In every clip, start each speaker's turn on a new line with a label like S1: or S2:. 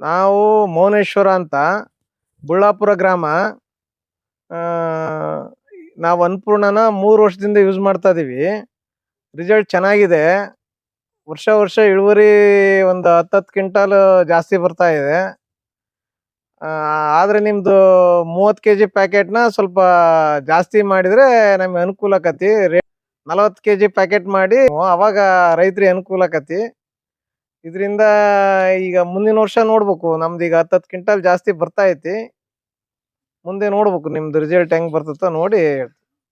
S1: ನಾವು ಮೌನೇಶ್ವರ ಅಂತ ಬುಳ್ಳಾಪುರ ಗ್ರಾಮ. ನಾವು ಅನ್ನಪೂರ್ಣನ 3 ವರ್ಷದಿಂದ ಯೂಸ್ ಮಾಡ್ತಾ ಇದೀವಿ. ರಿಸಲ್ಟ್ ಚೆನ್ನಾಗಿದೆ. ವರ್ಷ ವರ್ಷ ಇಳುವರಿ ಒಂದು 10 ಕ್ವಿಂಟಾಲ್ ಜಾಸ್ತಿ ಬರ್ತಾ ಇದೆ. ಆದ್ರೆ ನಿಮ್ದು 30 kg ಪ್ಯಾಕೆಟ್ನ ಸ್ವಲ್ಪ ಜಾಸ್ತಿ ಮಾಡಿದ್ರೆ ನಮ್ಗೆ ಅನುಕೂಲ ಆಕತಿ. 40 kg ಪ್ಯಾಕೆಟ್ ಮಾಡಿ ಅವಾಗ ರೈತರಿಗೆ ಅನುಕೂಲ ಆಕತಿ. ಇದರಿಂದ ಈಗ ಮುಂದಿನ ವರ್ಷ ನೋಡ್ಬೇಕು. ನಮ್ದು ಈಗ 10 ಕ್ವಿಂಟಾಲ್ ಜಾಸ್ತಿ ಬರ್ತಾ ಐತಿ. ಮುಂದೆ ನೋಡ್ಬೇಕು ನಿಮ್ದು ರಿಸಲ್ಟ್ ಹೆಂಗ್ ಬರ್ತದ ನೋಡಿ.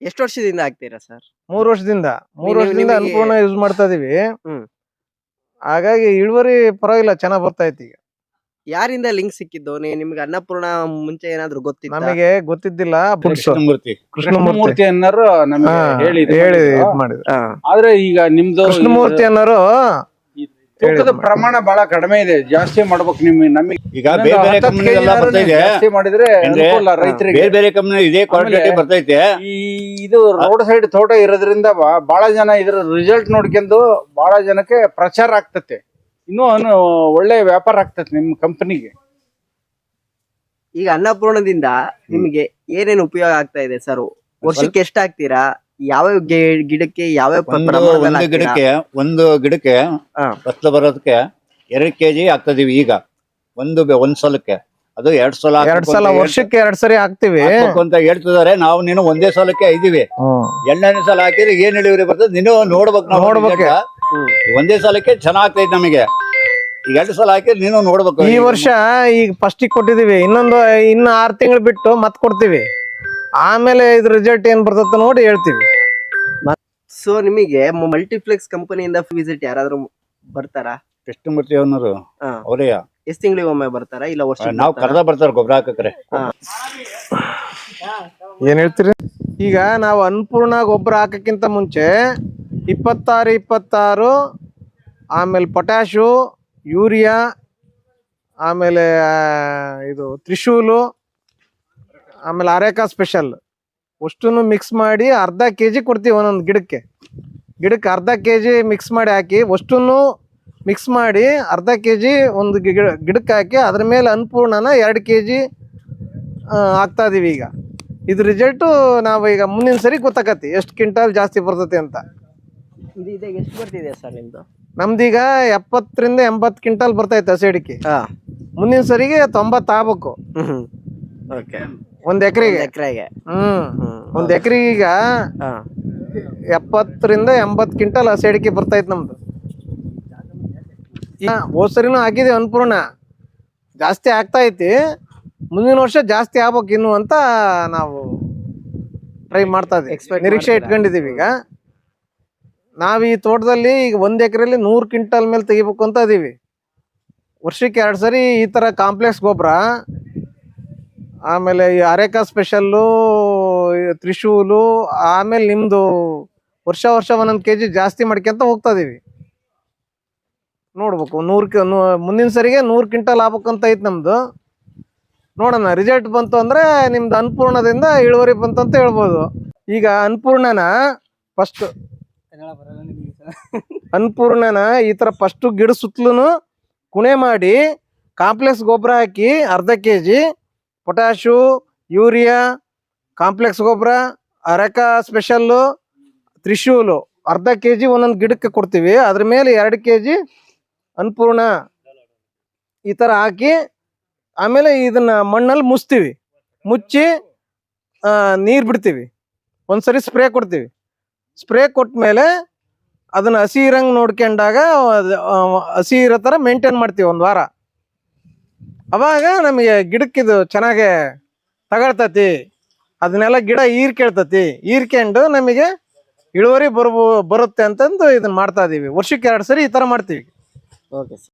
S2: ಎಷ್ಟು ವರ್ಷದಿಂದ ಆಗ್ತೀರಾ ಸರ್?
S1: 3 ವರ್ಷದಿಂದ ಅನ್ನಪೂರ್ಣ ಯೂಸ್ ಮಾಡ್ತಾ ಇದೀವಿ.
S2: ಹ್ಮ್.
S1: ಹಾಗಾಗಿ ಇಳುವರಿ ಪರವಾಗಿಲ್ಲ, ಚೆನ್ನಾಗ್ ಬರ್ತಾ ಐತಿ. ಈಗ
S2: ಯಾರಿಂದ ಲಿಂಕ್ ಸಿಕ್ಕಿದ್ದು? ನಿಮ್ಗೆ ಅನ್ನಪೂರ್ಣ ಮುಂಚೆ ಏನಾದ್ರು ಗೊತ್ತಿತ್ತ?
S1: ನಮಗೆ ಗೊತ್ತಿದ್ದಿಲ್ಲ.
S3: ಕೃಷ್ಣಮೂರ್ತಿ ಅನ್ನೋರು ನಮಗೆ
S1: ಹೇಳಿ ಇದ್ ಮಾಡಿದ್ರು.
S3: ಆದ್ರೆ ಈಗ ನಿಮ್ದು
S1: ಕೃಷ್ಣಮೂರ್ತಿ ಅನ್ನೋರು
S3: ತೂಕದ ಪ್ರಮಾಣ ಬಹಳ ಕಡಿಮೆ ಇದೆ. ಜಾಸ್ತಿ ಮಾಡ್ಬೇಕು. ನಮಗೆ
S4: ಈಗ ಬೇರೆ ಬೇರೆ ಕಂಪನಿ ಎಲ್ಲ ಬರ್ತಾ ಇದೆ.
S3: ಜಾಸ್ತಿ ಮಾಡಿದ್ರೆ ಅನುಕೂಲ ರೈತರಿಗೆ.
S4: ಬೇರೆ ಬೇರೆ ಕಂಪನಿ ಇದೇ ಕ್ವಾಲಿಟಿ ಬರ್ತೈತೆ.
S3: ಇದು ರೋಡ್ ಸೈಡ್ ತೋಟ ಇರೋದ್ರಿಂದ ಬಹಳ ಜನ ಇದ್ರ ರಿಸಲ್ಟ್ ನೋಡ್ಕೊಂಡು ಬಹಳ ಜನಕ್ಕೆ ಪ್ರಚಾರ ಆಗ್ತತೆ. ಇನ್ನೂ ಒಳ್ಳೆ ವ್ಯಾಪಾರ ಆಗ್ತದೆ ನಿಮ್ಮ ಕಂಪನಿಗೆ.
S2: ಈಗ ಅನ್ನಪೂರ್ಣದಿಂದ ನಿಮಗೆ ಏನೇನು ಉಪಯೋಗ ಆಗ್ತಾ ಇದೆ ಸರ್? ವರ್ಷಕ್ಕೆ ಎಷ್ಟು ಹಾಕ್ತೀರಾ? ಯಾವ ಗಿಡಕ್ಕೆ ಯಾವ
S4: ಒಂದು ಗಿಡಕ್ಕೆ ಫಸಲು ಬರೋದಕ್ಕೆ 2 kg ಹಾಕ್ತಿದೀವಿ. ಈಗ ಒಂದ್ ಸಲಕ್ಕೆ ಅದು 2 ಸಲ
S1: ವರ್ಷಕ್ಕೆ 2 ಸರಿ ಹಾಕ್ತಿವಿ
S4: ಅಂತ ಹೇಳ್ತಿದಾರೆ. ನಾವು ನೀನು ಒಂದೇ ಸಲಕ್ಕೆ ಇದೀವಿ. 8ನೇ ಸಲ ಹಾಕಿದ್ರೆ ಏನ್ ಇಳುವರಿ ಬರ್ತದೆ ನೀನು ನೋಡ್ಬೇಕು. ಒಂದೇ ಸಲಕ್ಕೆ ಚೆನ್ನಾಗ್ತೈತೆ ನಮಗೆ. ಈಗ 2 ಸಲ ಹಾಕಿದ್ರೆ ನೀನು ನೋಡ್ಬೇಕು.
S1: ಈ ವರ್ಷ ಈಗ ಫಸ್ಟ್ ಕೊಟ್ಟಿದೀವಿ. ಇನ್ನು 6 ತಿಂಗಳು ಬಿಟ್ಟು ಮತ್ ಕೊಡ್ತೀವಿ. ಆಮೇಲೆ ಇದ್ರ ರಿಸಲ್ಟ್ ಏನ್ ಬರ್ತದ ನೋಡಿ ಹೇಳ್ತೀವಿ.
S2: ಸೊ ನಿಮಗೆ ಮಲ್ಟಿಪ್ಲೆಕ್ಸ್ ಕಂಪನಿಯಿಂದ ವಿಸಿಟ್ ಯಾರಾದ್ರೂ ಬರ್ತಾರಾ?
S4: ಕೃಷ್ಣಮೂರ್ತಿ ಅನ್ನೋರು ಅವರೇ.
S2: ಎಷ್ಟು ತಿಂಗಳಿಗೆ ಒಮ್ಮೆ ಬರ್ತಾರಾ ಇಲ್ಲ ವರ್ಷ?
S4: ನಾವು ಕರೆದ ಬರ್ತಾರ ಗೊಬ್ಬರ ಹಾಕಕ್ರೆ.
S1: ಏನ್ ಹೇಳ್ತೀರಿ? ಈಗ ನಾವು ಅನ್ನಪೂರ್ಣ ಗೊಬ್ಬರ ಹಾಕಕ್ಕಿಂತ ಮುಂಚೆ 26 ಆಮೇಲೆ ಪೊಟ್ಯಾಶು, ಯೂರಿಯಾ, ಆಮೇಲೆ ಇದು ತ್ರಿಶೂಲು, ಆಮೇಲೆ ಅರೇಕಾ ಸ್ಪೆಷಲ್ ಅಷ್ಟನ್ನು ಮಿಕ್ಸ್ ಮಾಡಿ ಅರ್ಧ kg ಕೊಡ್ತೀವಿ. ಒಂದೊಂದು ಗಿಡಕ್ಕೆ ಅರ್ಧ kg ಮಿಕ್ಸ್ ಮಾಡಿ ಹಾಕಿ ಅಷ್ಟನ್ನು ಮಿಕ್ಸ್ ಮಾಡಿ ಅರ್ಧ kg ಒಂದು ಗಿಡಕ್ಕೆ ಹಾಕಿ ಅದ್ರ ಮೇಲೆ ಅನ್ನಪೂರ್ಣನ 2 kg ಹಾಕ್ತಾ ಇದೀವಿ. ಈಗ ಇದ್ರ ರಿಸಲ್ಟು ನಾವು ಈಗ ಮುಂದಿನ ಸರಿ ಗೊತ್ತಾಗತ್ತೆ ಎಷ್ಟು ಕ್ವಿಂಟಾಲ್ ಜಾಸ್ತಿ ಬರ್ತೈತೆ ಅಂತ.
S2: ಎಷ್ಟು ಬರ್ತಿದೆ ಸರ್ ನಿಮ್ದು?
S1: ನಮ್ದೀಗ 70 ರಿಂದ 80 ಕ್ವಿಂಟಾಲ್ ಬರ್ತೈತೆ ಹಸಿ ಅಡಿಕೆ. ಮುಂದಿನ ಸರಿಗೆ 90 ಆಗ್ಬೇಕು. ಒಂದ್ ಎಕರೆಗೆ. ಒಂದ್ ಎಕರೆಗೆ ಈಗ 70 ರಿಂದ 80 ಕ್ವಿಂಟಾಲ್ ಹಸಿ ಅಡಿಕೆ ಬರ್ತೈತೆ ನಮ್ದು. ಹೋದ್ ಸರಿನೂ ಹಾಕಿದೀವಿ ಅನ್ನಪೂರ್ಣ, ಜಾಸ್ತಿ ಆಗ್ತಾ ಐತಿ. ಮುಂದಿನ ವರ್ಷ ಜಾಸ್ತಿ ಆಗ್ಬೇಕು ಇನ್ನು ಅಂತ ನಾವು ಟ್ರೈ ಮಾಡ್ತಾ ಇದೀವಿ, ನಿರೀಕ್ಷೆ ಇಟ್ಕೊಂಡಿದೀವಿ. ಈಗ ನಾವ್ ಈ ತೋಟದಲ್ಲಿ ಈಗ 1 ಎಕರೆಯಲ್ಲಿ 100 ಕ್ವಿಂಟಾಲ್ ಮೇಲೆ ತೆಗಿಬೇಕು ಅಂತ ಇದೀವಿ. ವರ್ಷಕ್ಕೆ 2 ಸರಿ ಈ ತರ ಕಾಂಪ್ಲೆಕ್ಸ್ ಗೊಬ್ಬರ, ಆಮೇಲೆ ಈ ಅರೇಕಾ ಸ್ಪೆಷಲ್ಲು, ತ್ರಿಶೂಲು, ಆಮೇಲೆ ನಿಮ್ದು ವರ್ಷ ಒಂದೊಂದು kg ಜಾಸ್ತಿ ಮಾಡ್ಕೊಂತ ಹೋಗ್ತಾ ಇದೀವಿ. ನೋಡ್ಬೇಕು. ಮುಂದಿನ ಸರಿಗೆ 100 ಕ್ವಿಂಟಾಲ್ ಆಗ್ಬೇಕಂತ ಐತಿ ನಮ್ದು. ನೋಡೋಣ ರಿಸಲ್ಟ್ ಬಂತು ಅಂದ್ರೆ ನಿಮ್ದು ಅನ್ನಪೂರ್ಣದಿಂದ ಇಳುವರಿ ಬಂತು ಅಂತ ಹೇಳ್ಬೋದು. ಈಗ ಅನ್ನಪೂರ್ಣನ ಈ ತರ ಫಸ್ಟ್ ಗಿಡ ಸುತ್ತಲೂ ಕುಣೆ ಮಾಡಿ ಕಾಂಪ್ಲೆಕ್ಸ್ ಗೊಬ್ಬರ ಹಾಕಿ ಅರ್ಧ kg ಪೊಟ್ಯಾಶು, ಯೂರಿಯಾ, ಕಾಂಪ್ಲೆಕ್ಸ್ ಗೊಬ್ಬರ, ಅರೇಕಾ ಸ್ಪೆಷಲ್ಲು, ತ್ರಿಶೂಲು ಅರ್ಧ kg ಒಂದೊಂದು ಗಿಡಕ್ಕೆ ಕೊಡ್ತೀವಿ. ಅದ್ರ ಮೇಲೆ 2 kg ಅನ್ನಪೂರ್ಣ ಈ ತರ ಹಾಕಿ ಆಮೇಲೆ ಇದನ್ನ ಮಣ್ಣಲ್ಲಿ ಮುಚ್ಚಿ ನೀರು ಬಿಡ್ತೀವಿ. ಒಂದ್ಸರಿ ಸ್ಪ್ರೇ ಕೊಡ್ತೀವಿ. ಸ್ಪ್ರೇ ಕೊಟ್ಮೇಲೆ ಅದನ್ನ ಹಸಿ ಇರಂಗ್ ನೋಡ್ಕೊಂಡಾಗ ಹಸಿ ಇರೋ ತರ ಮೇಂಟೈನ್ ಮಾಡ್ತೀವಿ 1 ವಾರ. ಅವಾಗ ನಮಗೆ ಗಿಡಕ್ಕಿದು ಚೆನ್ನಾಗೆ ತಗೊಳ್ತತಿ. ಅದನ್ನೆಲ್ಲ ಗಿಡ ಹೀರ್ಕೊಂಡು ನಮಗೆ ಇಳುವರಿ ಬರುತ್ತೆ ಅಂತಂದು ಇದನ್ನ ಮಾಡ್ತಾ ಇದೀವಿ. ವರ್ಷಕ್ಕೆ 2 ಸರಿ ಈ ತರ ಮಾಡ್ತೀವಿ.
S2: Okay sir.